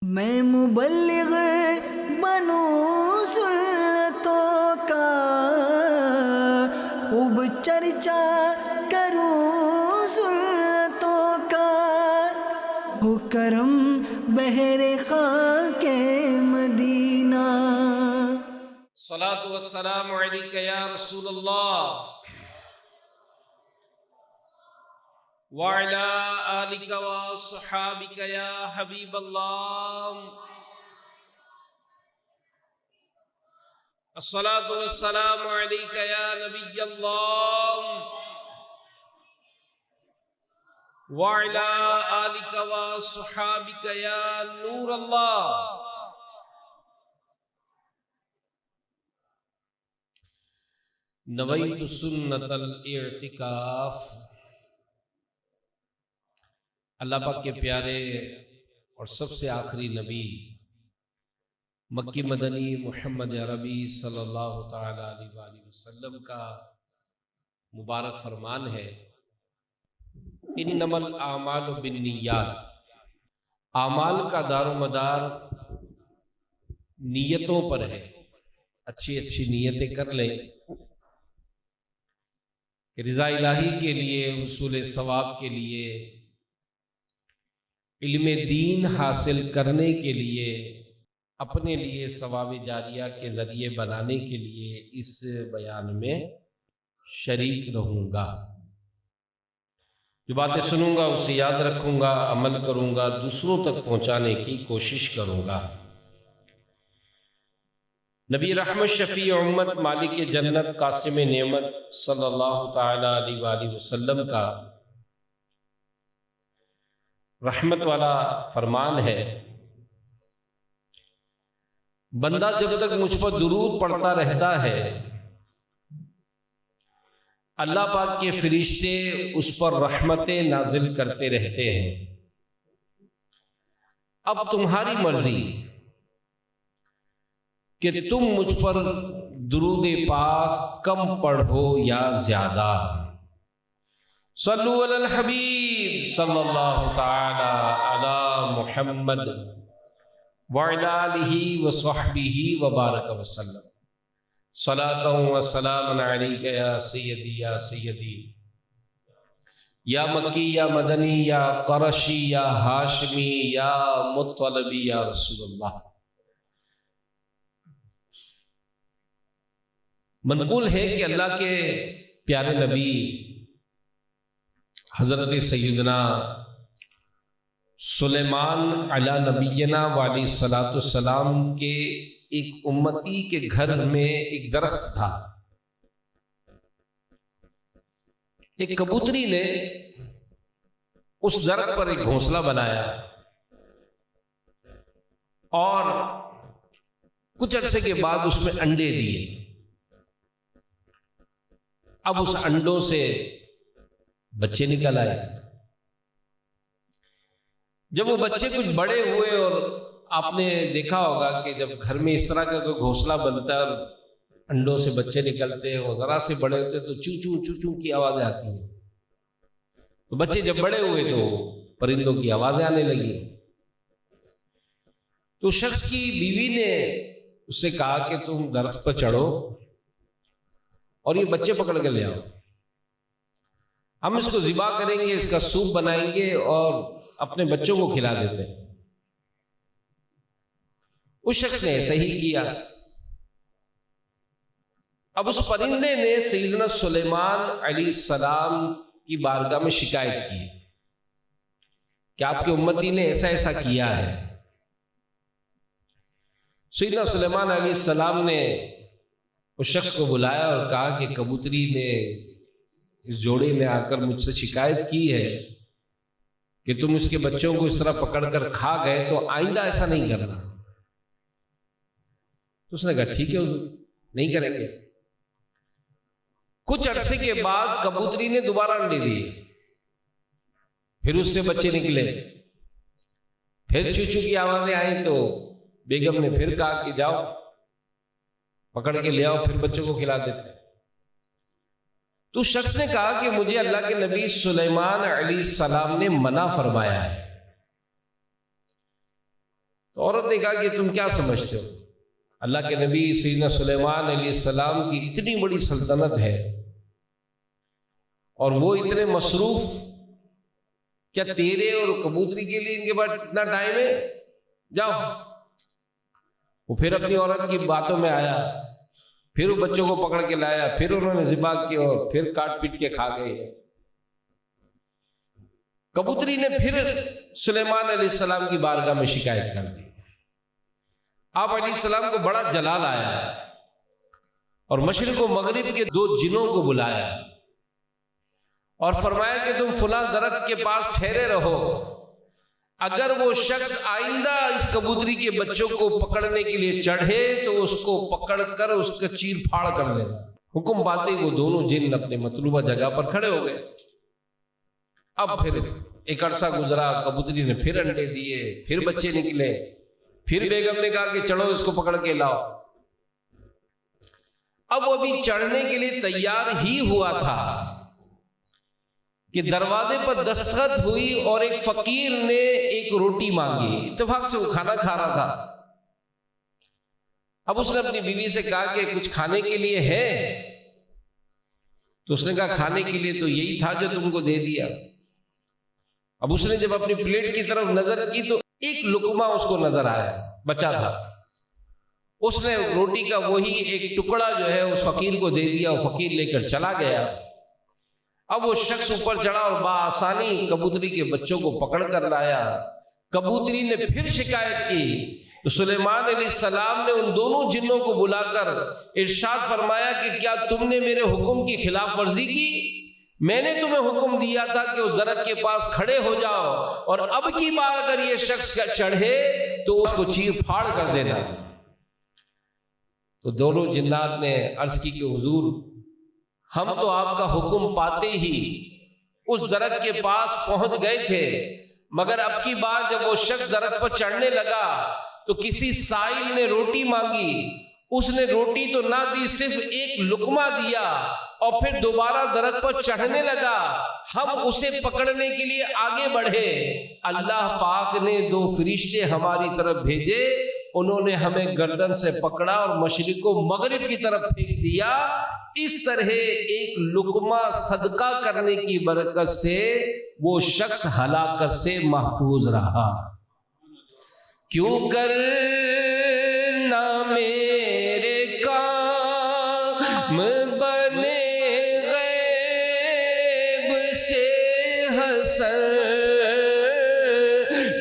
میں مبلغ بنوں سنتوں کا، خوب چرچا کروں سنتوں کا، ہو کرم بہر خاک مدینہ۔ الصلاۃ والسلام علیک یا رسول اللہ وعلی آلک وصحابک یا حبیب اللہ۔ الصلاۃ والسلام علیک یا نبی اللہ وعلی آلک وصحابک یا نور اللہ۔ نویت سنت الاعتکاف۔ اللہ پاک کے پیارے اور سب سے آخری نبی مکی مدنی محمد عربی صلی اللہ تعالی علیہ وآلہ وسلم کا مبارک فرمان ہے، انما الاعمال بالنیات، اعمال کا دار و مدار نیتوں پر ہے۔ اچھی اچھی نیتیں کر لیں کہ رضا الہی کے لیے، حصول ثواب کے لیے، علم دین حاصل کرنے کے لیے، اپنے لیے ثواب جاریہ کے ذریعے بنانے کے لیے اس بیان میں شریک رہوں گا۔ جو باتیں سنوں گا اسے یاد رکھوں گا، عمل کروں گا، دوسروں تک پہنچانے کی کوشش کروں گا۔ نبی رحمت شفیع امت مالک جنت قاسم نعمت صلی اللہ تعالی علیہ وآلہ وسلم کا رحمت والا فرمان ہے، بندہ جب تک مجھ پر درود پڑھتا رہتا ہے، اللہ پاک کے فرشتے اس پر رحمتیں نازل کرتے رہتے ہیں۔ اب تمہاری مرضی کہ تم مجھ پر درود پاک کم پڑھو یا زیادہ۔ صلو علی الحبیب صلی اللہ تعالی علی محمد وعلی آلہ وصحبہ وبارک وسلم۔ صلاۃ و سلام علیک یا سیدی یا سیدی، یا مکی یا مدنی یا قرشی یا ہاشمی یا مطلبی یا رسول اللہ۔ منقول ہے کہ اللہ کے پیارے نبی حضرت سیدنا سلیمان علی نبینا وعلیہ الصلاۃ والسلام کے ایک امتی کے گھر میں ایک درخت تھا۔ ایک کبوتری نے اس درخت پر ایک گھونسلہ بنایا اور کچھ عرصے کے بعد اس میں انڈے دیے۔ اب اس انڈوں سے بچے نکل آئے۔ جب وہ بچے کچھ بڑے ہوئے، اور آپ نے دیکھا ہوگا کہ جب گھر میں اس طرح کا کوئی گھونسلہ بنتا ہے اور انڈوں سے بچے نکلتے ہیں اور ذرا سے بڑے ہوتے ہیں تو چوں چوں چوں چوں کی آوازیں آتی ہیں۔ تو بچے جب بڑے ہوئے تو پرندوں کی آوازیں آنے لگی۔ تو شخص کی بیوی نے اس سے کہا کہ تم درخت پر چڑھو اور یہ بچے پکڑ کے لے آؤ، ہم اس کو ذبح کریں گے، اس کا سوپ بنائیں گے اور اپنے بچوں کو کھلا دیتے ہیں۔ اس شخص نے ایسا ہی کیا۔ اب اس پرندے نے سیدنا سلیمان علیہ السلام کی بارگاہ میں شکایت کی کہ آپ کے امتی نے ایسا ایسا کیا ہے۔ سیدنا سلیمان علیہ السلام نے اس شخص کو بلایا اور کہا کہ کبوتری نے، اس جوڑے نے آ کر مجھ سے شکایت کی ہے کہ تم اس کے بچوں کو اس طرح پکڑ کر کھا گئے، تو آئندہ ایسا نہیں کرنا۔ تو اس نے کہا ٹھیک ہے نہیں کریں گے۔ کچھ عرصے کے بعد کبوتری نے دوبارہ انڈے دیے، پھر اس سے بچے نکلے، پھر چوچو کی آوازیں آئیں تو بیگم نے پھر کہا کہ جاؤ پکڑ کے لے آؤ، پھر بچوں کو کھلا دیتے۔ تو شخص نے کہا کہ مجھے اللہ کے نبی سلیمان علیہ السلام نے منع فرمایا ہے، تو عورت نے کہا کہ تم کیا سمجھتے ہو؟ اللہ کے نبی سیدنا سلیمان علیہ السلام کی اتنی بڑی سلطنت ہے اور وہ اتنے مصروف، کیا تیرے اور کبوتری کے لیے ان کے پاس اتنا ٹائم ہے؟ جاؤ۔ وہ پھر اپنی عورت کی باتوں میں آیا، پھر وہ بچوں کو پکڑ کے لایا، پھر انہوں نے ذبح کیا اور پھر کاٹ پیٹ کے کھا گئے۔ کبوتری نے پھر سلیمان علیہ السلام کی بارگاہ میں شکایت کر دی۔ آپ علیہ السلام کو بڑا جلال آیا اور مشرق و مغرب کے 2 جنوں کو بلایا اور فرمایا کہ تم فلاں درخت کے پاس ٹھہرے رہو، اگر وہ شخص آئندہ اس کبوتری کے بچوں کو پکڑنے کے لیے چڑھے تو اس کو پکڑ کر اس کا چیر پھاڑ کر دینا۔ حکم پاتے وہ دونوں جن اپنے مطلوبہ جگہ پر کھڑے ہو گئے۔ اب پھر ایک عرصہ گزرا، کبوتری نے پھر انڈے دیے، پھر بچے نکلے، پھر بیگم نے کہا کہ چڑھو اس کو پکڑ کے لاؤ۔ اب وہ ابھی چڑھنے کے لیے تیار ہی ہوا تھا کہ دروازے پر دستخط ہوئی اور ایک فقیر نے ایک روٹی مانگی۔ اتفاق سے وہ کھانا کھا رہا تھا۔ اب اس نے اپنی بیوی سے کہا کہ کچھ کھانے کے لیے ہے؟ تو اس نے کہا کھانے کے لیے تو یہی تھا جو تم کو دے دیا۔ اب اس نے جب اپنی پلیٹ کی طرف نظر کی تو ایک لقمہ اس کو نظر آیا، بچا تھا۔ اس نے روٹی کا وہی ایک ٹکڑا جو ہے اس فقیر کو دے دیا، وہ فقیر لے کر چلا گیا۔ اب وہ شخص اوپر چڑھا اور بآسانی کبوتری کے بچوں کو پکڑ کر لایا۔ کبوتری نے پھر شکایت کی تو سلیمان علیہ السلام نے ان دونوں جنوں کو بلا کر ارشاد فرمایا کہ کیا تم نے میرے حکم کی خلاف ورزی کی؟ میں نے تمہیں حکم دیا تھا کہ اس درخت کے پاس کھڑے ہو جاؤ اور اب کی بار اگر یہ شخص چڑھے تو اس کو چیر پھاڑ کر دینا۔ تو دونوں جنات نے عرض کی کہ حضور ہم تو آپ کا حکم پاتے ہی اس درخت کے پاس پہنچ گئے تھے، مگر اب کی بار جب وہ شخص درخت پر چڑھنے لگا تو کسی سائل نے روٹی مانگی، اس نے روٹی تو نہ دی، صرف ایک لقمہ دیا اور پھر دوبارہ درخت پر چڑھنے لگا۔ ہم اسے پکڑنے کے لیے آگے بڑھے، اللہ پاک نے 2 فرشتے ہماری طرف بھیجے، انہوں نے ہمیں گردن سے پکڑا اور مشرق و مغرب کی طرف پھینک دیا۔ اس طرح ایک لقمہ صدقہ کرنے کی برکت سے وہ شخص ہلاکت سے محفوظ رہا۔ کیوں کر نہ میرے کام بنے غیب سے حسن،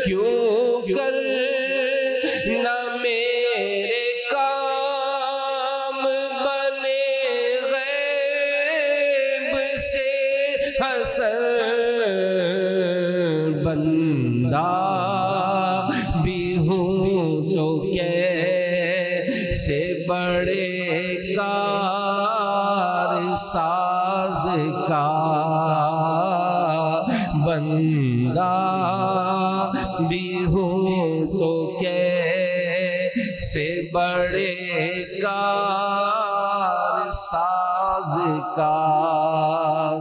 کیوں کر نہ میرے کام بنے غیب سے حسن، بندہ بھی ہوں تو کیسے بڑے کار ساز کا، بندہ بھی ہوں تو کیسے بڑے کار ساز کا۔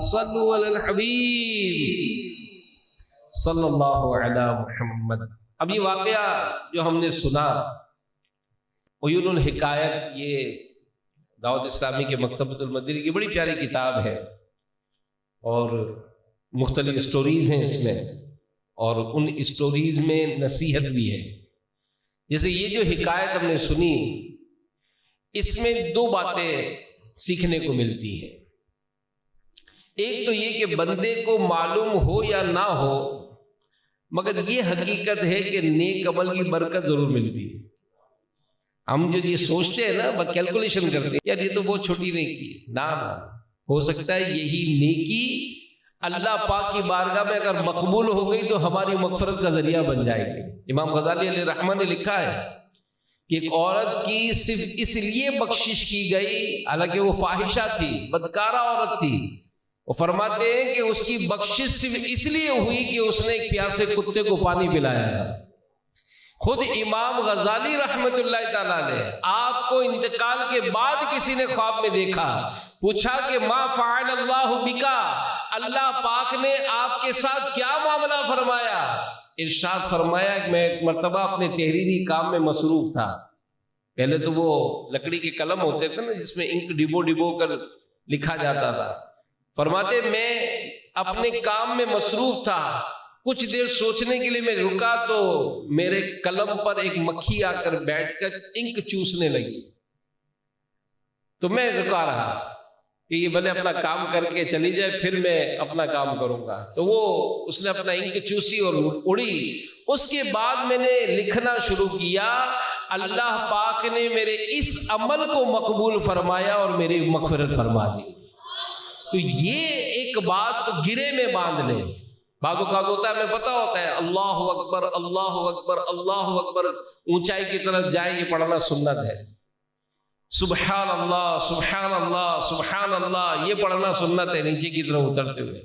صلو علی الحبیب صلی اللہ علی محمد۔ اب یہ واقعہ جو ہم نے سنا، عیون الحکایت، یہ دعوت اسلامی کے مکتبۃ المدینہ کی بڑی پیاری کتاب ہے اور مختلف اسٹوریز ہیں اس میں، اور ان اسٹوریز میں نصیحت بھی ہے۔ جیسے یہ جو حکایت ہم نے سنی، اس میں 2 باتیں سیکھنے کو ملتی ہیں۔ ایک تو یہ کہ بندے کو معلوم ہو یا نہ ہو، مگر یہ حقیقت ہے کہ نیک عمل کی برکت ضرور ملتی ہے۔ ہم جو یہ سوچتے ہیں نا، کیلکولیشن کرتے ہیں، یار یہ تو بہت چھوٹی نیکی ہے، نہ ہو سکتا ہے یہی نیکی اللہ پاک کی بارگاہ میں اگر مقبول ہو گئی تو ہماری مغفرت کا ذریعہ بن جائے گی۔ امام غزالی علیہ رحمہ نے لکھا ہے کہ ایک عورت کی صرف اس لیے بخشش کی گئی، حالانکہ وہ فاحشہ تھی، بدکارہ عورت تھی، وہ فرماتے ہیں کہ اس کی بخشش صرف اس لیے ہوئی کہ اس نے ایک پیاسے کتے کو پانی پلایا تھا۔ خود امام غزالی رحمت اللہ تعالیٰ نے آپ کو انتقال کے بعد کسی نے خواب میں دیکھا، پوچھا کہ ما فعل اللہ بکا، اللہ پاک نے آپ کے ساتھ کیا معاملہ فرمایا؟ ارشاد فرمایا کہ میں ایک مرتبہ اپنے تحریری کام میں مصروف تھا. پہلے تو وہ لکڑی کے قلم ہوتے تھے نا جس میں انک ڈبو کر لکھا جاتا تھا. فرماتے میں اپنے کام میں مصروف تھا, کچھ دیر سوچنے کے لیے میں رکا تو میرے قلم پر ایک مکھی آ کر بیٹھ کر انک چوسنے لگی. تو میں رکا رہا کہ یہ بھلے اپنا کام کر کے چلی جائے, پھر میں اپنا کام کروں گا. تو وہ اس نے اپنا انک چوسی اور اڑی. اس کے بعد میں نے لکھنا شروع کیا. اللہ پاک نے میرے اس عمل کو مقبول فرمایا اور میری مغفرت فرما دی. تو یہ ایک بات کو گرے میں باندھ لیں. بعض اوقات ہوتا ہے, ہمیں پتہ ہوتا ہے اللہ اکبر اللہ اکبر اللہ اکبر, اونچائی کی طرف جائیں یہ پڑھنا سنت ہے. سبحان اللہ سبحان اللہ سبحان اللہ یہ پڑھنا سنت ہے نیچے کی طرف اترتے ہوئے.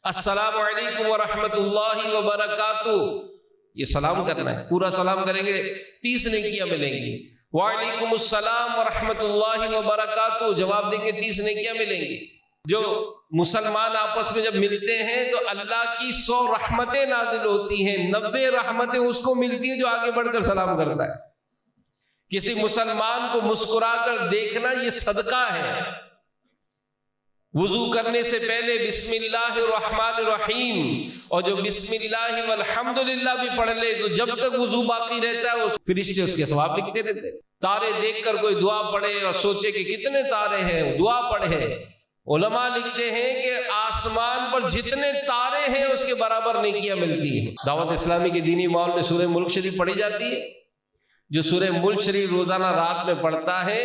السلام علیکم ورحمۃ اللہ وبرکاتہ یہ سلام کرنا ہے, پورا سلام کریں گے 30 نیکیاں ملیں گی. وعلیکم السلام ورحمۃ اللہ وبرکاتہ جواب دیں گے 30 نیکیاں ملیں گی. جو مسلمان آپس میں جب ملتے ہیں تو اللہ کی 100 رحمتیں نازل ہوتی ہیں, 90 رحمتیں اس کو ملتی ہیں جو آگے بڑھ کر سلام کرتا ہے. کسی مسلمان کو مسکرا کر دیکھنا یہ صدقہ ہے. وضو کرنے سے پہلے بسم اللہ الرحمن الرحیم اور جو بسم اللہ والحمدللہ بھی پڑھ لے تو جب تک وضو باقی رہتا ہے فرشتے اس کے ثواب لکھتے رہتے ہیں. تارے دیکھ کر کوئی دعا پڑھے اور سوچے کہ کتنے تارے ہیں, دعا پڑھے. علماء لکھتے ہیں کہ آسمان پر جتنے تارے ہیں اس کے برابر نیکیاں ملتی ہیں. دعوت اسلامی کے دینی ماحول میں سورہ ملک شریف پڑھی جاتی ہے. جو سورہ ملک شریف روزانہ رات میں پڑھتا ہے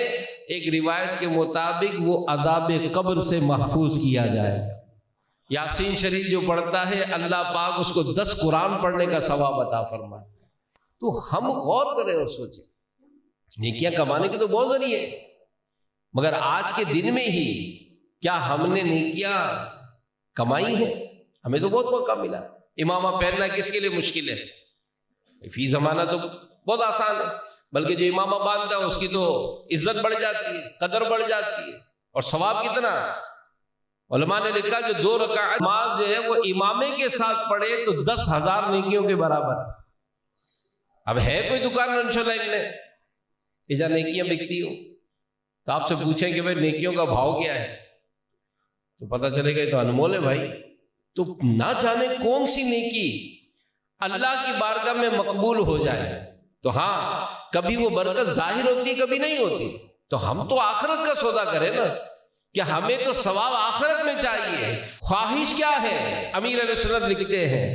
ایک روایت کے مطابق وہ عذاب قبر سے محفوظ کیا جائے. یاسین شریف جو پڑھتا ہے اللہ پاک اس کو 10 قرآن پڑھنے کا ثواب عطا فرمائے. تو ہم غور کریں اور سوچیں, نیکیاں کمانے کے تو بہت ذریعے ہیں, مگر آج کے دن میں ہی کیا ہم نے نیکیاں کمائی ہیں؟ ہمیں تو بہت موقع ملا. امامہ پہننا کس کے لیے مشکل ہے؟ فی زمانہ تو بہت آسان ہے, بلکہ جو امامہ باندھتا ہے اس کی تو عزت بڑھ جاتی ہے, قدر بڑھ جاتی ہے, اور ثواب کتنا. علماء نے لکھا جو 2 رکعت نماز جو ہے وہ امامے کے ساتھ پڑھے تو 10,000 نیکیوں کے برابر. اب ہے کوئی دکان رنشو لائن میں کہ جہاں نیکیاں بکتی ہوں تو آپ سے پوچھیں کہ بھائی نیکیوں کا بھاؤ کیا ہے, تو پتہ چلے گا تو انمول ہے بھائی. تو نہ جانے کون سی نیکی اللہ کی بارگاہ میں مقبول ہو جائے. تو ہاں کبھی وہ برکت ظاہر ہوتی کبھی نہیں ہوتی. تو ہم تو آخرت کا سودا کریں نا, کہ ہمیں تو ثواب آخرت میں چاہیے. خواہش کیا ہے؟ امیر علیہ السلام لکھتے ہیں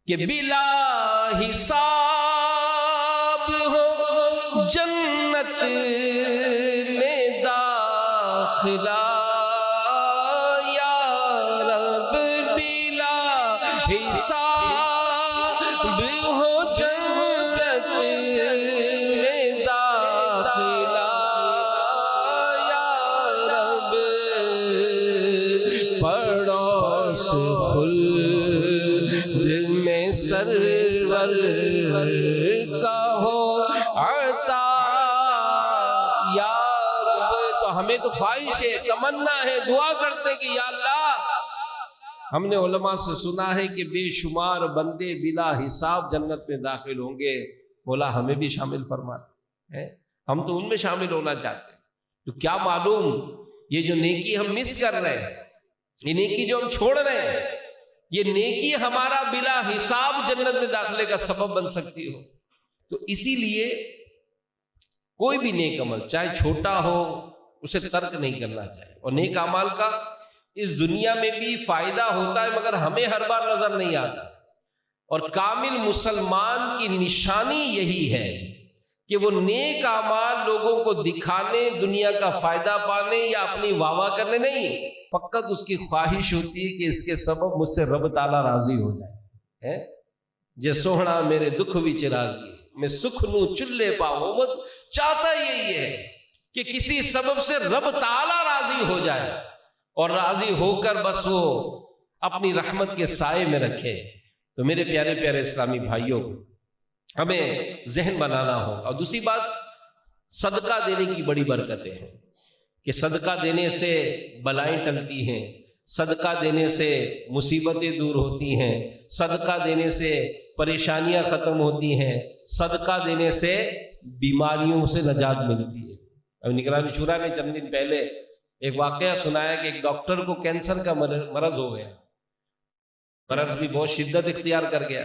کہ بلا حساب ہو جنت میں داخلہ تو خواہش ہے, تمنا ہے, دعا کرتے کہ یا اللہ, ہم نے علماء سے سنا ہے کہ بے شمار بندے بلا حساب جنت میں داخل ہوں گے. مولا ہمیں بھی شامل فرما, ہم تو ان میں شامل ہونا چاہتے ہیں. تو کیا معلوم یہ جو نیکی ہم مس کر رہے ہیں, یہ نیکی جو ہم چھوڑ رہے ہیں, یہ نیکی ہمارا بلا حساب جنت میں داخلے کا سبب بن سکتی ہو. تو اسی لیے کوئی بھی نیک عمل چاہے چھوٹا ہو اسے ترک نہیں کرنا چاہیے. اور نیک اعمال کا اس دنیا میں بھی فائدہ ہوتا ہے مگر ہمیں ہر بار نظر نہیں آتا. اور کامل مسلمان کی نشانی یہی ہے کہ وہ نیک اعمال لوگوں کو دکھانے, دنیا کا فائدہ پانے یا اپنی واہ واہ کرنے نہیں, فقط اس کی خواہش ہوتی ہے کہ اس کے سبب مجھ سے رب تعالیٰ راضی ہو جائے. جے سوہنا میرے دکھ وچ راضی, میں سکھ نو چلے پاؤ. وہ چاہتا یہی ہے کہ کسی سبب سے رب تعالیٰ راضی ہو جائے اور راضی ہو کر بس وہ اپنی رحمت کے سائے میں رکھے. تو میرے پیارے پیارے اسلامی بھائیوں, ہمیں ذہن بنانا ہو. اور دوسری بات, صدقہ دینے کی بڑی برکتیں ہیں کہ صدقہ دینے سے بلائیں ٹلتی ہیں, صدقہ دینے سے مصیبتیں دور ہوتی ہیں, صدقہ دینے سے پریشانیاں ختم ہوتی ہیں، صدقہ دینے سے بیماریوں سے نجات ملتی ہے۔ اب نگرانی شورا نے چند دن پہلے ایک واقعہ سنایا کہ ایک ڈاکٹر کو کینسر کا مرض ہو گیا، مرض بھی بہت شدت اختیار کر گیا۔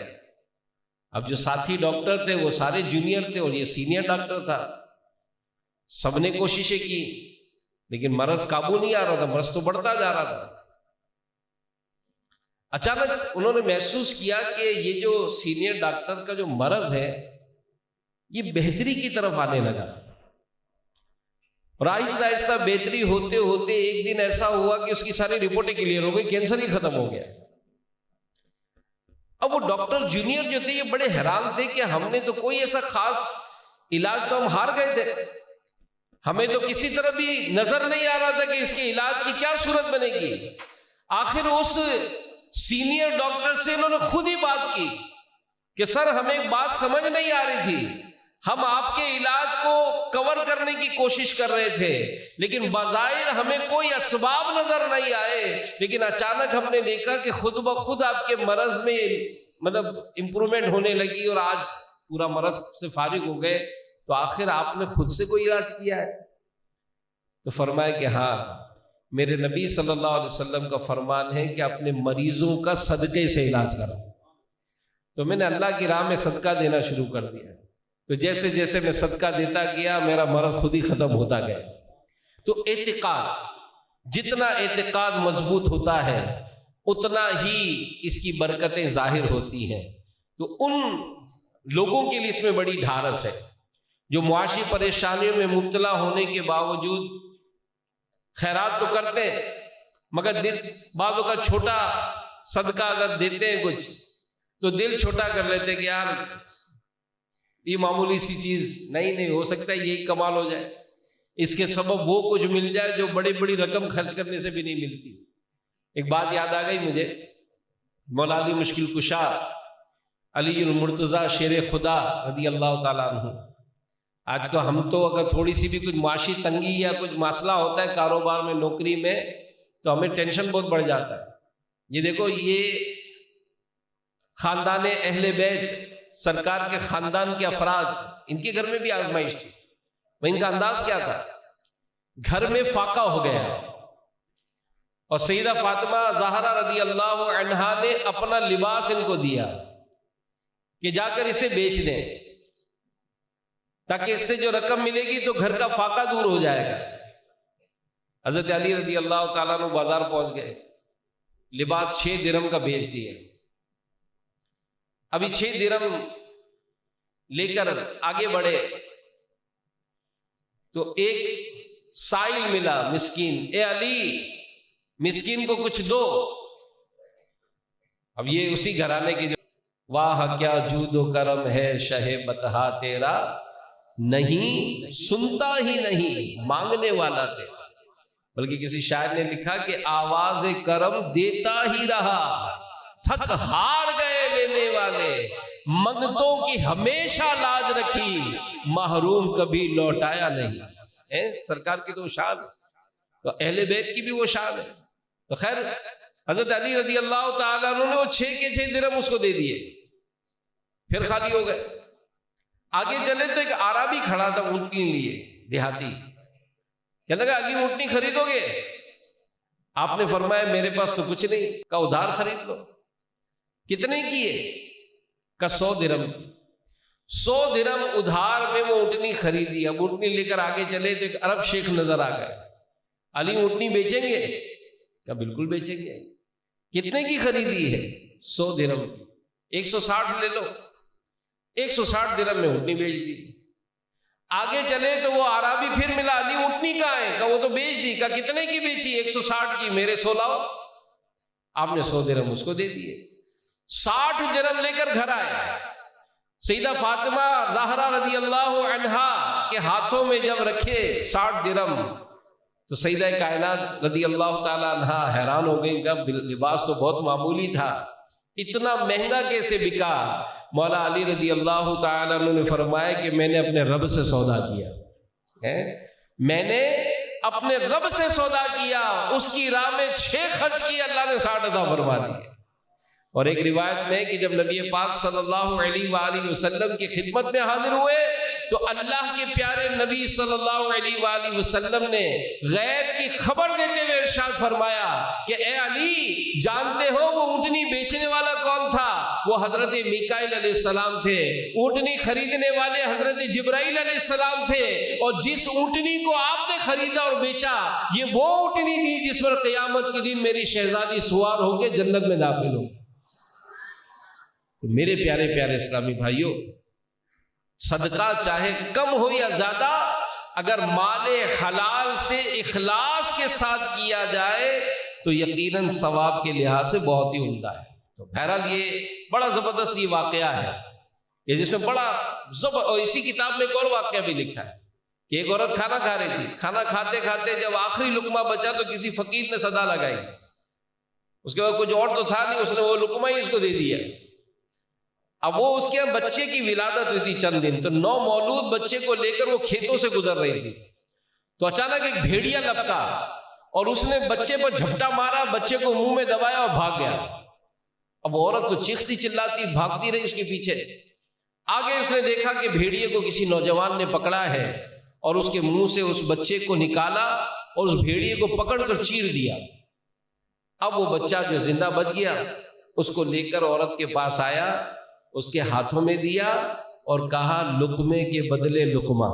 اب جو ساتھی ڈاکٹر تھے وہ سارے جونیئر تھے اور یہ سینئر ڈاکٹر تھا، سب نے کوششیں کی لیکن مرض قابو نہیں آ رہا تھا، مرض تو بڑھتا جا رہا تھا۔ اچانک انہوں نے محسوس کیا کہ یہ جو سینئر ڈاکٹر کا جو مرض ہے یہ بہتری کی طرف آنے لگا، اور آہستہ آہستہ بہتری ہوتے ہوتے ایک دن ایسا ہوا کہ اس کی ساری رپورٹیں کلیئر ہو گئی، کینسر ہی ختم ہو گیا۔ اب وہ ڈاکٹر جونیئر جو تھے یہ بڑے حیران تھے کہ ہم نے تو کوئی ایسا خاص علاج تو ہم ہار گئے تھے، ہمیں تو کسی طرح بھی نظر نہیں آ رہا تھا کہ اس کے علاج کی کیا صورت بنے گی۔ آخر اس سینئر ڈاکٹر سے انہوں نے خود ہی بات کی کہ سر ہمیں ایک بات سمجھ نہیں آ رہی تھی، ہم آپ کے علاج کو کور کرنے کی کوشش کر رہے تھے لیکن بظاہر ہمیں کوئی اسباب نظر نہیں آئے، لیکن اچانک ہم نے دیکھا کہ خود بخود آپ کے مرض میں امپرومنٹ ہونے لگی اور آج پورا مرض سے فارغ ہو گئے، تو آخر آپ نے خود سے کوئی علاج کیا ہے؟ تو فرمایا کہ ہاں، میرے نبی صلی اللہ علیہ وسلم کا فرمان ہے کہ اپنے مریضوں کا صدقے سے علاج کرو۔ تو میں نے اللہ کی راہ میں صدقہ دینا شروع کر دیا، تو جیسے جیسے میں صدقہ دیتا گیا میرا مرض خود ہی ختم ہوتا گیا۔ تو اعتقاد، جتنا اعتقاد مضبوط ہوتا ہے اتنا ہی اس کی برکتیں ظاہر ہوتی ہیں۔ تو ان لوگوں کے لیے اس میں بڑی ڈھارس ہے جو معاشی پریشانیوں میں مبتلا ہونے کے باوجود خیرات تو کرتے ہیں مگر دل بعضوں کا چھوٹا صدقہ اگر دیتے ہیں کچھ تو دل چھوٹا کر لیتے کہ یار یہ معمولی سی چیز نہیں ہو سکتا ہے یہی کمال ہو جائے، اس کے سبب وہ کچھ مل جائے جو بڑی بڑی رقم خرچ کرنے سے بھی نہیں ملتی۔ ایک بات یاد آ گئی مجھے، مولا علی مشکل کشا علی المرتضیٰ شیر خدا رضی اللہ تعالیٰ عنہ، آج کو ہم تو اگر تھوڑی سی بھی کچھ معاشی تنگی یا کچھ مسئلہ ہوتا ہے کاروبار میں، نوکری میں، تو ہمیں ٹینشن بہت بڑھ جاتا ہے۔ یہ دیکھو، یہ خاندان اہل بیت، سرکار کے خاندان کے افراد، ان کے گھر میں بھی آزمائش تھی۔ وہ ان کا انداز کیا تھا؟ گھر میں فاقہ ہو گیا اور سیدہ فاطمہ زہرا رضی اللہ عنہا نے اپنا لباس ان کو دیا کہ جا کر اسے بیچ دیں تاکہ اس سے جو رقم ملے گی تو گھر کا فاقہ دور ہو جائے گا۔ حضرت علی رضی اللہ تعالیٰ عنہ بازار پہنچ گئے، لباس 6 درہم کا بیچ دیا۔ ابھی 6 درہم لے کر آگے بڑھے تو ایک سائل ملا، مسکین، اے علی مسکین کو کچھ دو۔ اب یہ اسی گھرانے کی جو واہ کیا جود و کرم ہے شہ بتہا تیرا، نہیں سنتا ہی نہیں مانگنے والا تیرا، بلکہ کسی شاعر نے لکھا کہ آواز کرم دیتا ہی رہا، تھک ہار گئے لینے والے، منگتوں کی ہمیشہ لاج رکھی، محروم کبھی لوٹایا نہیں۔ سرکار کی تو شان ہے، تو اہل بیت کی بھی وہ شان ہے۔ تو خیر حضرت علی رضی اللہ تعالیٰ عنہ نے وہ 6 کے 6 درہم اس کو دے دیے، پھر خالی ہو گئے۔ آگے چلے تو ایک عربی کھڑا تھا اونٹنی لیے، دیہاتی، کہنے لگا علی اونٹنی خریدو گے؟ آپ نے فرمایا میرے پاس تو کچھ نہیں، کہا ادھار خرید لو۔ کتنے کی ہے؟ کہا 100 درہم۔ 100 درہم ادھار میں وہ اونٹنی خریدی۔ اب اونٹنی لے کر آگے چلے تو ایک عرب شیخ نظر آ گئے، علی اونٹنی بیچیں گے؟ کہا بالکل بیچیں گے۔ کتنے کی خریدی ہے؟ 100 درہم کی۔ 160 لے لو۔ 160 درہم میں اونٹنی بیچ دی۔ آگے چلے تو وہ عربی پھر ملا، علی اونٹنی کہاں ہے؟ کہا وہ تو بیچ دی۔ کہا کتنے کی بیچی؟ 160 کی، میرے 100 لاؤ۔ آپ نے 100 درہم اس کو دے دیے۔ 60 درہم لے کر گھر آئے۔ سیدہ فاطمہ زہرا رضی اللہ عنہا کے ہاتھوں میں جب رکھے 60 درہم تو سیدہ کائنات رضی اللہ تعالی عنہا حیران ہو گئی، کہ لباس تو بہت معمولی تھا، اتنا مہنگا کیسے بکا؟ مولا علی رضی اللہ تعالی عنہ نے فرمایا کہ میں نے اپنے رب سے سودا کیا، میں نے اپنے رب سے سودا کیا، اس کی راہ میں 6 خرچ کیے، اللہ نے 60 عطا فرما دیے۔ اور ایک روایت میں کہ جب نبی پاک صلی اللہ علیہ وآلہ وسلم کی خدمت میں حاضر ہوئے تو اللہ کے پیارے نبی صلی اللہ علیہ وآلہ وسلم نے غیب کی خبر دیتے ہوئے ارشاد فرمایا کہ اے علی، جانتے ہو وہ اونٹنی بیچنے والا کون تھا؟ وہ حضرت میکائیل علیہ السلام تھے۔ اونٹنی خریدنے والے حضرت جبرائیل علیہ السلام تھے، اور جس اونٹنی کو آپ نے خریدا اور بیچا یہ وہ اونٹنی تھی جس پر قیامت کے دن میری شہزادی سوار ہو کے جنت میں داخل ہو۔ تو میرے پیارے پیارے اسلامی بھائیوں، صدقہ چاہے کم ہو یا زیادہ، اگر مال حلال سے اخلاص کے ساتھ کیا جائے تو یقیناً ثواب کے لحاظ سے بہت ہی عمدہ ہے۔ تو بہرحال یہ بڑا زبردست یہ واقعہ ہے کہ جس میں بڑا اور اسی کتاب میں ایک اور واقعہ بھی لکھا ہے کہ ایک عورت کھانا کھا رہی تھی، کھانا کھاتے کھاتے جب آخری لقمہ بچا تو کسی فقیر نے صدا لگائی، اس کے بعد کچھ اور تو تھا نہیں، اس نے وہ لقمہ ہی اس کو دے دیا۔ اب وہ اس کے بچے کی ولادت ہوئی تھی چند دن، تو نو مولود بچے کو لے کر وہ کھیتوں سے گزر رہی تھی، تو اچانک ایک بھیڑیا لپکا اور اس نے بچے پر جھپٹا مارا، بچے کو منہ میں دبایا اور بھاگ گیا۔ اب عورت تو چیختی چلاتی بھاگتی رہی اس کے پیچھے۔ آگے اس نے دیکھا کہ بھیڑیے کو کسی نوجوان نے پکڑا ہے اور اس کے منہ سے اس بچے کو نکالا اور اس بھیڑیے کو پکڑ کر چیر دیا۔ اب وہ بچہ جو زندہ بچ گیا اس کو لے کر عورت کے پاس آیا، اس کے ہاتھوں میں دیا اور کہا لقمے کے بدلے لقمہ،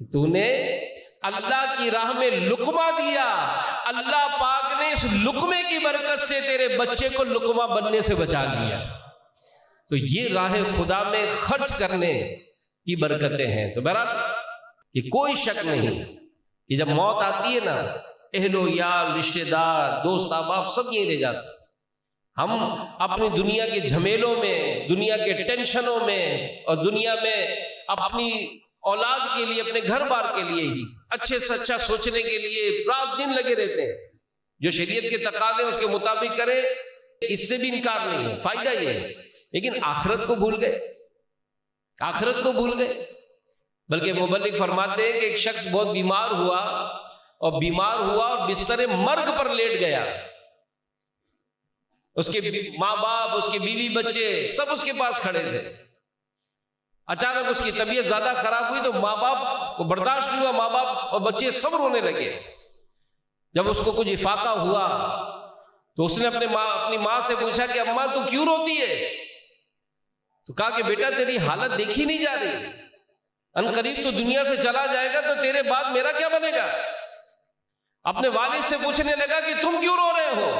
تو نے اللہ کی راہ میں لقمہ دیا، اللہ پاک نے اس لقمے کی برکت سے تیرے بچے کو لقمہ بننے سے بچا لیا۔ تو یہ راہ خدا میں خرچ کرنے کی برکتیں ہیں۔ تو بہرحال یہ کوئی شک نہیں کہ جب موت آتی ہے نا، اہل و یار، رشتہ دار، دوست احباب سب یہیں رہ جاتے ہیں۔ ہم اپنی دنیا کے جھمیلوں میں، دنیا کے ٹینشنوں میں اور دنیا میں اپنی اولاد کے لیے، اپنے گھر بار کے لیے ہی اچھے سے اچھا سوچنے کے لیے رات دن لگے رہتے ہیں۔ جو شریعت کے تقاضے اس کے مطابق کریں، اس سے بھی انکار نہیں ہے، فائدہ یہ ہے، لیکن آخرت کو بھول گئے، آخرت کو بھول گئے۔ بلکہ مبلغ فرماتے ہیں کہ ایک شخص بہت بیمار ہوا اور بستر مرگ پر لیٹ گیا، اس کے ماں باپ، اس کے بیوی بچے سب اس کے پاس کھڑے تھے۔ اچانک اس کی طبیعت زیادہ خراب ہوئی تو ماں باپ کو برداشت نہیں ہوا، ماں باپ اور بچے سب رونے لگے۔ جب اس کو کچھ افاقہ ہوا تو اس نے اپنی ماں سے پوچھا کہ اماں تو کیوں روتی ہے؟ تو کہا کہ بیٹا تیری حالت دیکھی نہیں جا رہی، ان قریب تو دنیا سے چلا جائے گا، تو تیرے بعد میرا کیا بنے گا؟ اپنے والد سے پوچھنے لگا کہ تم کیوں رو رہے ہو؟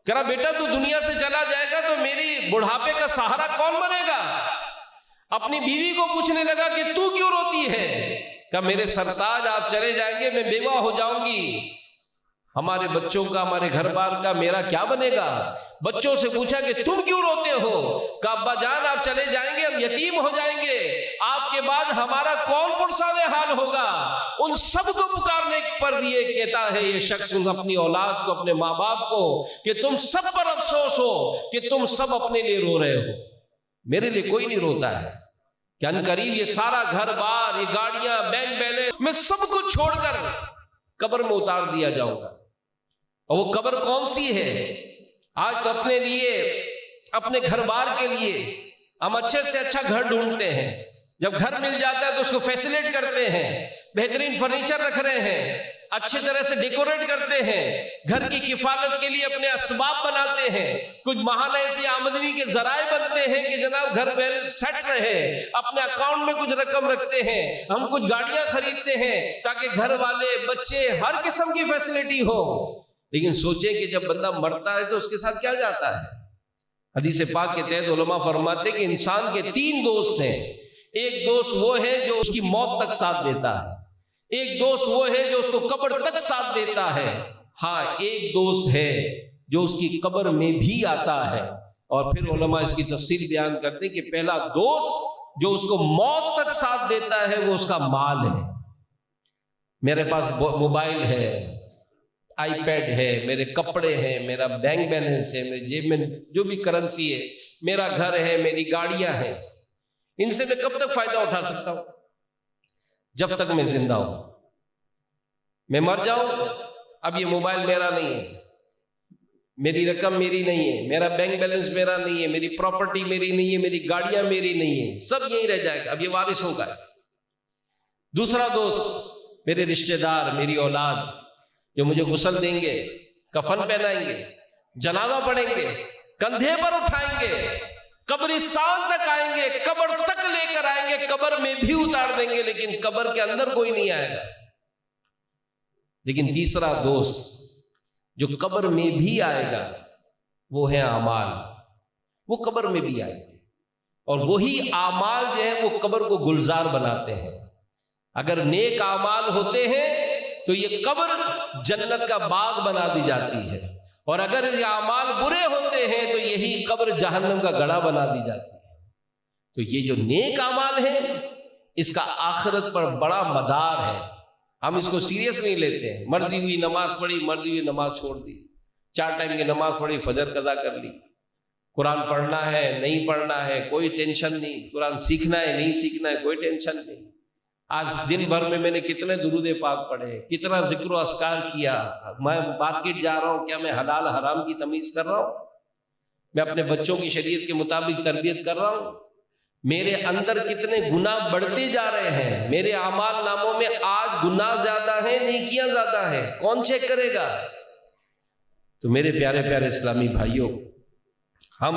کہہ رہا بیٹا تو دنیا سے چلا جائے گا تو میری بڑھاپے کا سہارا کون بنے گا؟ اپنی بیوی کو پوچھنے لگا کہ تو کیوں روتی ہے؟ کہا میرے سرتاج آپ چلے جائیں گے، میں بیوہ ہو جاؤں گی، ہمارے بچوں کا، ہمارے گھر بار کا میرا کیا بنے گا؟ بچوں سے پوچھا کہ تم کیوں روتے ہو؟ کہا ابا جان آپ چلے جائیں گے، ہم یتیم ہو جائیں گے، آپ کے بعد ہمارا کون پرساد حال ہوگا؟ ان سب کو پکارنے پر یہ کہتا ہے یہ شخص اپنی اولاد کو، اپنے ماں باپ کو، کہ تم سب پر افسوس ہو کہ تم سب اپنے لیے رو رہے ہو، میرے لیے کوئی نہیں روتا ہے کہ ان قریب یہ سارا گھر بار، یہ گاڑیاں، بینک بیلنس، میں سب کچھ چھوڑ کر قبر میں اتار دیا جاؤں گا۔ اور وہ قبر کون سی ہے؟ آج تو اپنے لیے، اپنے گھر بار کے لیے ہم اچھے سے اچھا گھر ڈھونڈتے ہیں، جب گھر مل جاتا ہے تو اس کو فیسیلیٹ کرتے ہیں، بہترین فرنیچر رکھ رہے ہیں، اچھی طرح سے ڈیکوریٹ کرتے ہیں، گھر کی کفالت کے لیے اپنے اسباب بناتے ہیں، کچھ ماہانہ ایسی آمدنی کے ذرائع بنتے ہیں کہ جناب گھر سیٹ رہے، اپنے اکاؤنٹ میں کچھ رقم رکھتے ہیں، ہم کچھ گاڑیاں خریدتے ہیں تاکہ گھر والے، بچے، ہر قسم کی فیسلٹی ہو۔ لیکن سوچیں کہ جب بندہ مرتا ہے تو اس کے ساتھ کیا جاتا ہے؟ حدیث پاک کے تحت علماء فرماتے کہ انسان کے 3 دوست ہیں۔ ایک دوست وہ ہے جو اس کی موت تک ساتھ دیتا ہے، ایک دوست وہ ہے جو اس کو قبر تک ساتھ دیتا ہے، ہاں ایک دوست ہے جو اس کی قبر میں بھی آتا ہے۔ اور پھر علماء اس کی تفصیل بیان کرتے ہیں کہ پہلا دوست جو اس کو موت تک ساتھ دیتا ہے وہ اس کا مال ہے۔ میرے پاس موبائل ہے، آئی پیڈ ہے، میرے کپڑے ہیں، میرا بینک بیلنس ہے، میرے جیب میں جو بھی کرنسی ہے، میرا گھر ہے، میری گاڑیاں ہیں، ان سے میں کب تک فائدہ اٹھا سکتا ہوں؟ جب تک میں زندہ ہوں۔ میں مر جاؤں اب یہ موبائل میرا نہیں ہے، میری رقم میری نہیں ہے، میرا بینک بیلنس میرا نہیں ہے، میری پراپرٹی میری نہیں ہے، میری گاڑیاں میری نہیں ہیں، سب یہیں رہ جائے گا، اب یہ وارثوں کا ہے۔ دوسرا دوست میرے رشتہ دار، میری اولاد، جو مجھے غسل دیں گے، کفن پہنائیں گے، جنازہ پڑھیں گے، کندھے پر اٹھائیں گے، قبرستان تک آئیں گے، قبر تک لے کر آئیں گے، قبر میں بھی اتار دیں گے، لیکن قبر کے اندر کوئی نہیں آئے گا۔ لیکن تیسرا دوست جو قبر میں بھی آئے گا وہ ہے اعمال، وہ قبر میں بھی آئے گا، اور وہی اعمال جو ہے وہ قبر کو گلزار بناتے ہیں۔ اگر نیک اعمال ہوتے ہیں تو یہ قبر جنت کا باغ بنا دی جاتی ہے، اور اگر یہ اعمال برے ہوتے ہیں تو یہی قبر جہنم کا گڑھا بنا دی جاتی ہے۔ تو یہ جو نیک اعمال ہیں اس کا آخرت پر بڑا مدار ہے، ہم اس کو سیریس نہیں لیتے ہیں۔ مرضی ہوئی نماز پڑھی، مرضی ہوئی نماز چھوڑ دی، 4 ٹائم کی نماز پڑھی، فجر قضا کر لی، قرآن پڑھنا ہے نہیں پڑھنا ہے کوئی ٹینشن نہیں، قرآن سیکھنا ہے نہیں سیکھنا ہے کوئی ٹینشن نہیں۔ آج دن بھر میں نے کتنے درود پاک پڑھے، کتنا ذکر و اذکار کیا، میں مارکیٹ جا رہا ہوں، کیا میں حلال حرام کی تمیز کر رہا ہوں؟ میں اپنے بچوں کی شریعت کے مطابق تربیت کر رہا ہوں؟ میرے اندر کتنے گناہ بڑھتے جا رہے ہیں، میرے اعمال ناموں میں آج گناہ زیادہ ہیں نیکیاں زیادہ ہیں، کون چیک کرے گا؟ تو میرے پیارے پیارے اسلامی بھائیوں، ہم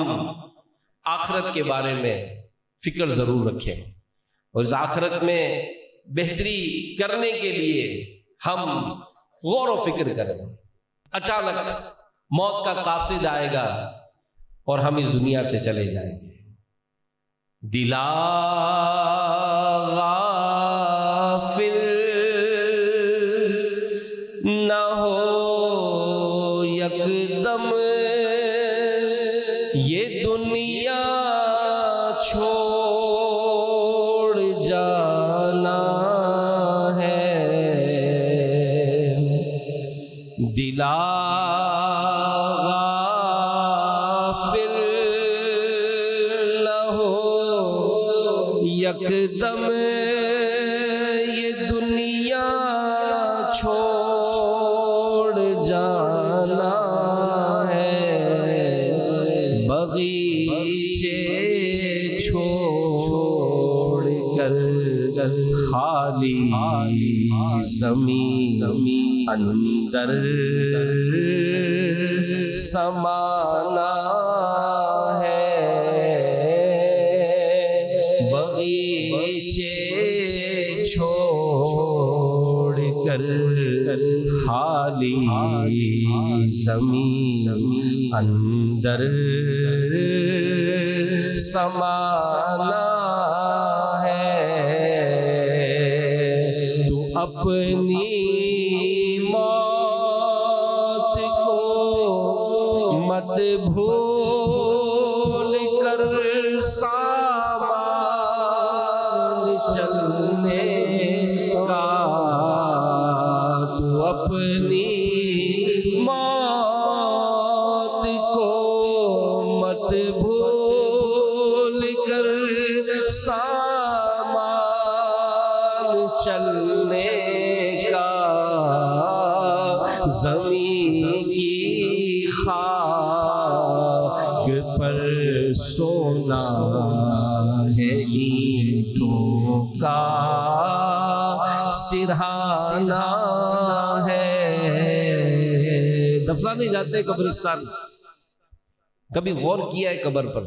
آخرت کے بارے میں فکر ضرور رکھیں، اور اس آخرت میں بہتری کرنے کے لیے ہم غور و فکر کریں۔ اچانک موت کا قاصد آئے گا اور ہم اس دنیا سے چلے جائیں گے۔ دلا غافل نہ ہو یکدم، یہ دنیا چھوڑ جانا ہے۔ دلا یکدم یہ دنیا چھوڑ جانا ہے، بغیچے چھوڑ کر خالی زمین اندر سمانا ہے، بغیچے چھوڑ کر خالی زمین اندر سمانا ہے۔ تو اپنی موت کو مت بھول کر چلنے کا، تو اپنی موت کو مت بھول کر سامان چلنے کا، زمین کی خاک پر سونا ہے، اینٹوں کا سرہانا ہے۔ دفنانے جاتے قبرستان، کبھی غور کیا ہے قبر پر؟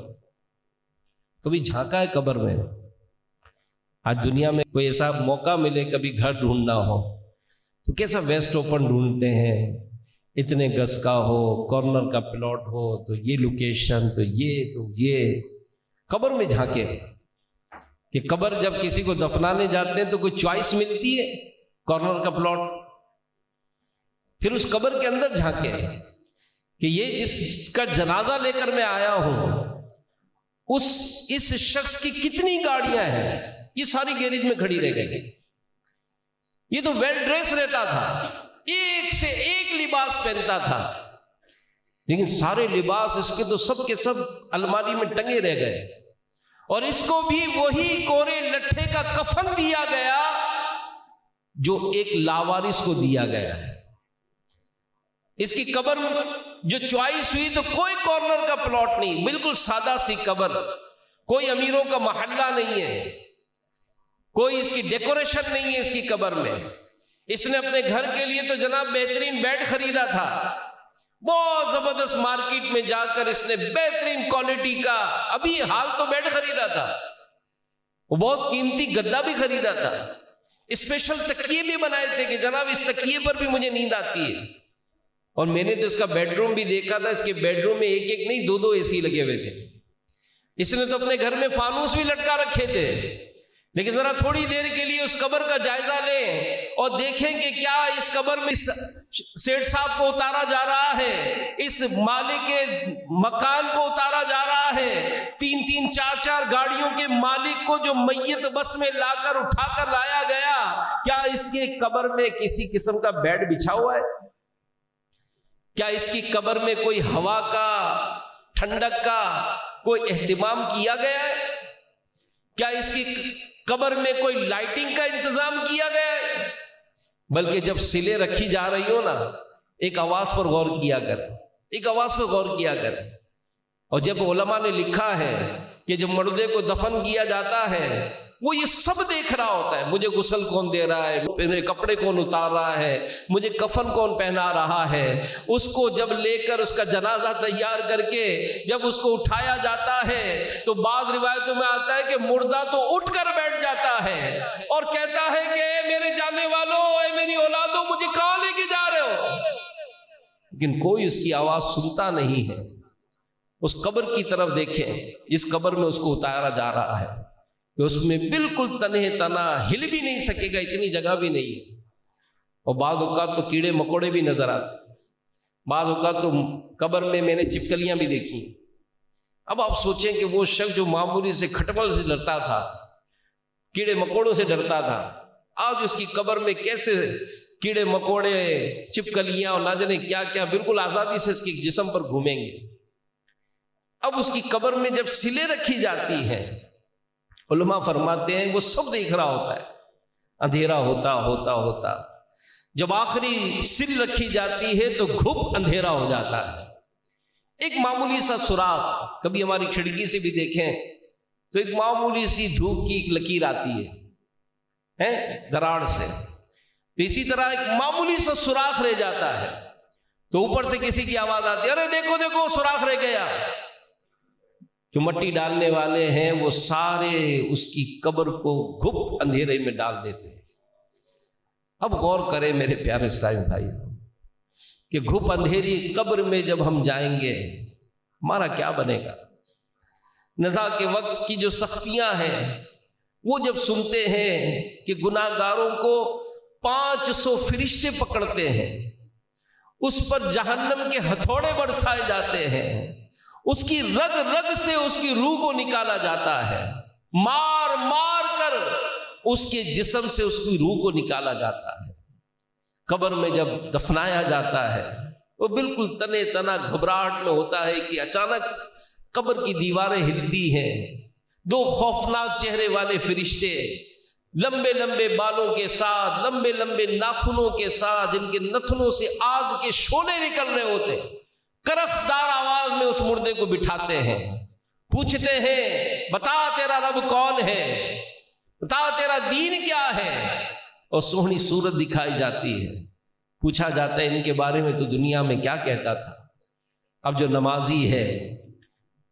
کبھی جھانکا ہے قبر میں؟ آج دنیا میں کوئی ایسا موقع ملے کبھی گھر ڈھونڈنا ہو تو کیسا ویسٹ اوپن ڈھونڈتے ہیں، اتنے گز کا ہو، کارنر کا پلاٹ ہو، تو یہ لوکیشن، تو یہ قبر میں جھانکے کہ قبر جب کسی کو دفنانے جاتے ہیں تو کوئی چوائس ملتی ہے کارنر کا پلاٹ، پھر اس قبر کے اندر جھانکے کہ یہ جس کا جنازہ لے کر میں آیا ہوں اس شخص کی کتنی گاڑیاں ہیں، یہ ساری گیریج میں کھڑی رہ گئی، یہ تو ویل ڈریس رہتا تھا، ایک سے ایک لباس پہنتا تھا، لیکن سارے لباس اس کے تو سب کے سب الماری میں ٹنگے رہ گئے، اور اس کو بھی وہی کورے لٹھے کا کفن دیا گیا جو ایک لاوارث کو دیا گیا ہے۔ اس کی قبر جو چوائس ہوئی تو کوئی کارنر کا پلاٹ نہیں، بالکل سادہ سی قبر، کوئی امیروں کا محلہ نہیں ہے، کوئی اس کی ڈیکوریشن نہیں ہے اس کی قبر میں۔ اس نے اپنے گھر کے لیے تو جناب بہترین بیڈ خریدا تھا، بہت زبردست مارکیٹ میں جا کر اس نے بہترین کوالٹی کا ابھی حال تو بیڈ خریدا تھا، وہ بہت قیمتی گدا بھی خریدا تھا، اسپیشل تکیے بھی بنائے تھے کہ جناب اس تکیے پر بھی مجھے نیند آتی ہے۔ اور میں نے تو اس کا بیڈ روم بھی دیکھا تھا، اس کے بیڈ روم میں ایک ایک نہیں دو اے سی لگے ہوئے تھے۔ اس نے تو اپنے گھر میں فانوس بھی لٹکا رکھے تھے۔ لیکن ذرا تھوڑی دیر کے لیے اس قبر کا جائزہ لیں اور دیکھیں کہ کیا اس قبر میں سیٹھ صاحب کو اتارا جا رہا ہے، اس مالک کے مکان کو اتارا جا رہا ہے، تین تین چار چار گاڑیوں کے مالک کو جو میت بس میں لا کر اٹھا کر لایا گیا، کیا اس کے قبر میں کسی قسم کا بیڈ بچھا ہوا ہے؟ کیا اس کی قبر میں کوئی ہوا کا، ٹھنڈک کا کوئی اہتمام کیا گیا ہے؟ کیا اس کی قبر میں کوئی لائٹنگ کا انتظام کیا گیا ہے؟ بلکہ جب سلے رکھی جا رہی ہو نا، ایک آواز پر غور کیا کریں، ایک آواز پر غور کیا کریں۔ اور جب علماء نے لکھا ہے کہ جب مردے کو دفن کیا جاتا ہے وہ یہ سب دیکھ رہا ہوتا ہے، مجھے غسل کون دے رہا ہے، میرے کپڑے کون اتار رہا ہے، مجھے کفن کون پہنا رہا ہے۔ اس کو جب لے کر اس کا جنازہ تیار کر کے جب اس کو اٹھایا جاتا ہے تو بعض روایتوں میں آتا ہے کہ مردہ تو اٹھ کر بیٹھ جاتا ہے اور کہتا ہے کہ اے میرے جانے والوں، اے میری اولادوں، مجھے کہاں لے کے جا رہے ہو؟ لیکن کوئی اس کی آواز سنتا نہیں ہے۔ اس قبر کی طرف دیکھیں جس قبر میں اس کو اتارا جا رہا ہے، کہ اس میں بالکل تنہ تنا ہل بھی نہیں سکے گا، اتنی جگہ بھی نہیں ہے۔ اور بعض اوقات تو کیڑے مکوڑے بھی نظر آتے، بعض اوقات تو قبر میں نے چپکلیاں بھی دیکھی۔ اب آپ سوچیں کہ وہ شخص جو معمولی سے کھٹمل سے ڈرتا تھا، کیڑے مکوڑوں سے ڈرتا تھا، آج اس کی قبر میں کیسے کیڑے مکوڑے، چپکلیاں اور نہ جانے کیا کیا بالکل آزادی سے اس کے جسم پر گھومیں گے۔ اب اس کی قبر میں جب سلیں رکھی جاتی ہیں، علماء فرماتے ہیں وہ سب دیکھ رہا ہوتا ہے، اندھیرا ہوتا ہوتا ہوتا جب آخری سل رکھی جاتی ہے تو گھپ اندھیرا ہو جاتا ہے۔ ایک معمولی سا سوراخ، کبھی ہماری کھڑکی سے بھی دیکھیں تو ایک معمولی سی دھوپ کی ایک لکیر آتی ہے دراڑ سے، تو اسی طرح ایک معمولی سا سوراخ رہ جاتا ہے تو اوپر سے کسی کی آواز آتی ہے، ارے دیکھو دیکھو سوراخ رہ گیا۔ جو مٹی ڈالنے والے ہیں وہ سارے اس کی قبر کو گھپ اندھیرے میں ڈال دیتے ہیں۔ اب غور کریں میرے پیارے اسلامی بھائی کہ گھپ اندھیری قبر میں جب ہم جائیں گے ہمارا کیا بنے گا؟ نزا کے وقت کی جو سختیاں ہیں وہ جب سنتے ہیں کہ گناہ گاروں کو 500 فرشتے پکڑتے ہیں، اس پر جہنم کے ہتھوڑے برسائے جاتے ہیں، اس کی رگ رگ سے اس کی روح کو نکالا جاتا ہے، مار مار کر اس کے جسم سے اس کی روح کو نکالا جاتا ہے۔ قبر میں جب دفنایا جاتا ہے وہ بالکل تنے تنا گھبراہٹ میں ہوتا ہے کہ اچانک قبر کی دیواریں ہلتی ہیں، 2 خوفناک چہرے والے فرشتے لمبے لمبے بالوں کے ساتھ، لمبے لمبے ناخنوں کے ساتھ، جن کے نتنوں سے آگ کے شعلے نکل رہے ہوتے، کرخدار آواز میں اس مردے کو بٹھاتے ہیں، پوچھتے ہیں بتا تیرا رب کون ہے، بتا تیرا دین کیا ہے، اور سونی صورت دکھائی جاتی ہے۔ پوچھا جاتا ہے ان کے بارے میں تو دنیا میں کیا کہتا تھا؟ اب جو نمازی ہے،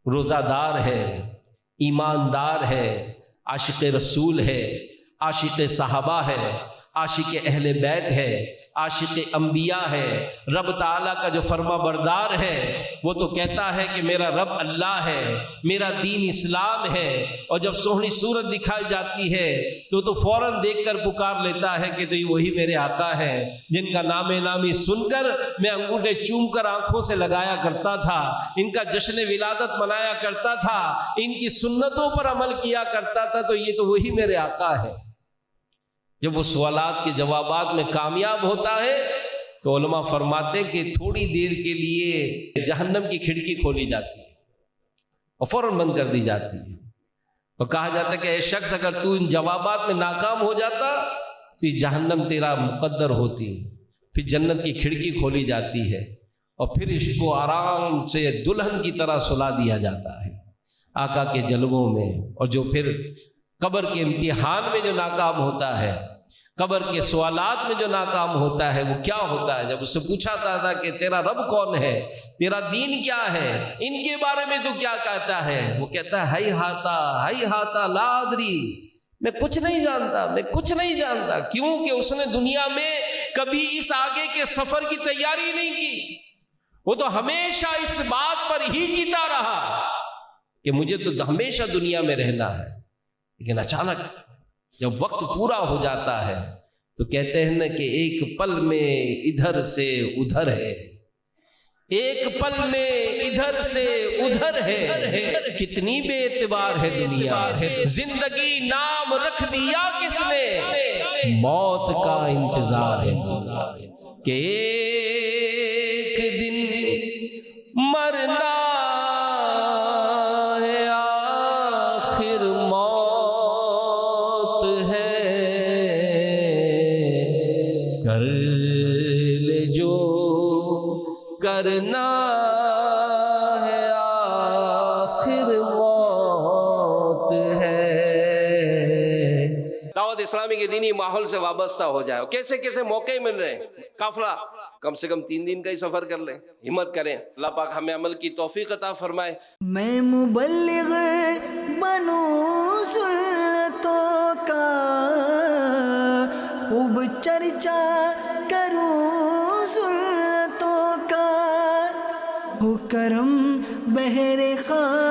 روزہ دار ہے، ایماندار ہے، عاشق رسول ہے، عاشق صحابہ ہے، عاشق اہل بیت ہے، عاشق انبیاء ہے، رب تعالیٰ کا جو فرما بردار ہے، وہ تو کہتا ہے کہ میرا رب اللہ ہے، میرا دین اسلام ہے۔ اور جب سونی صورت دکھائی جاتی ہے تو فوراً دیکھ کر پکار لیتا ہے کہ تو یہ وہی میرے آقا ہے جن کا نام نامی سن کر میں انگوٹھے چوم کر آنکھوں سے لگایا کرتا تھا، ان کا جشن ولادت منایا کرتا تھا، ان کی سنتوں پر عمل کیا کرتا تھا، تو یہ تو وہی میرے آقا ہے۔ جب وہ سوالات کے جوابات میں کامیاب ہوتا ہے تو علماء فرماتے ہیں کہ تھوڑی دیر کے لیے جہنم کی کھڑکی کھولی جاتی ہے اور فوراً بند کر دی جاتی ہے، اور کہا جاتا ہے کہ اے شخص اگر تو ان جوابات میں ناکام ہو جاتا تو یہ جہنم تیرا مقدر ہوتی، پھر جنت کی کھڑکی کھولی جاتی ہے اور پھر اس کو آرام سے دلہن کی طرح سلا دیا جاتا ہے آقا کے جلووں میں۔ اور جو پھر قبر کے امتحان میں جو ناکام ہوتا ہے، قبر کے سوالات میں جو ناکام ہوتا ہے، وہ کیا ہوتا ہے؟ جب اس سے پوچھا تھا کہ تیرا رب کون ہے، تیرا دین کیا ہے، ان کے بارے میں تو کیا کہتا ہے؟ وہ کہتا ہے ہی ہاتا لا ادری، میں کچھ نہیں جانتا، میں کچھ نہیں جانتا۔ کیوں کہ اس نے دنیا میں کبھی اس آگے کے سفر کی تیاری نہیں کی، وہ تو ہمیشہ اس بات پر ہی جیتا رہا کہ مجھے تو ہمیشہ دنیا میں رہنا ہے۔ لیکن اچانک جب وقت پورا ہو جاتا ہے تو کہتے ہیں نا کہ ایک پل میں ادھر سے ادھر ہے، ایک پل میں ادھر سے ادھر ہے، کتنی بے اعتبار ہے دنیا، زندگی نام رکھ دیا کس نے، موت کا انتظار ہے کہ ایک دن مرنا ہے، آخر موت ہے، کر لے جو کرنا ہے، آخر موت ہے۔ دعوت اسلامی کے دینی ماحول سے وابستہ ہو جائے، کیسے کیسے موقع مل رہے ہیں، قافلہ کم سے کم 3 دن کا ہی سفر کر لیں، ہمت کریں، اللہ پاک ہمیں عمل کی توفیق عطا فرمائے۔ میں مبلغ بنوں سنتوں کا، خوب چرچا کروں سنتوں کا، ہو کرم بہر خاں